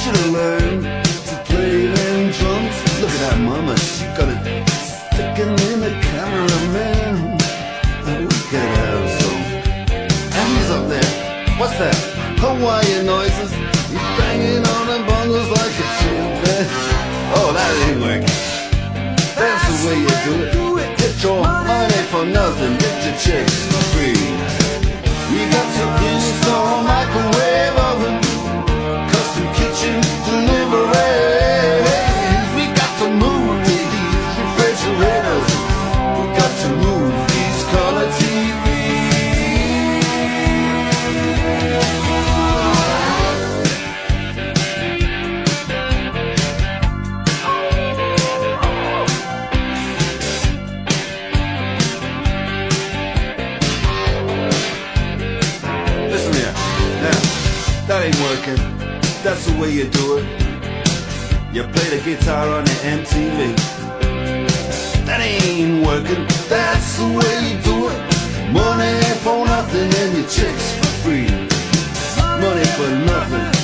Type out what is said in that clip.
should have learned to play them drums. Look at that mama, she got it sticking in the cameraman. And we could have some. And he's up there. What's that? Hawaiian noises. He's banging on the bongos like a chimpanzee. Oh, that ain't working. That's the way you do it. Get your money for nothing, get your chicks for free. We got to install microwave oven, custom kitchen deliveries. We got to move these refrigerators. We got to move these color TVs. Listen here, now, that ain't working. That's the way you do it. You play the guitar on the MTV. That ain't working. That's the way you do it. Money for nothing and your chicks for free. Money for nothing.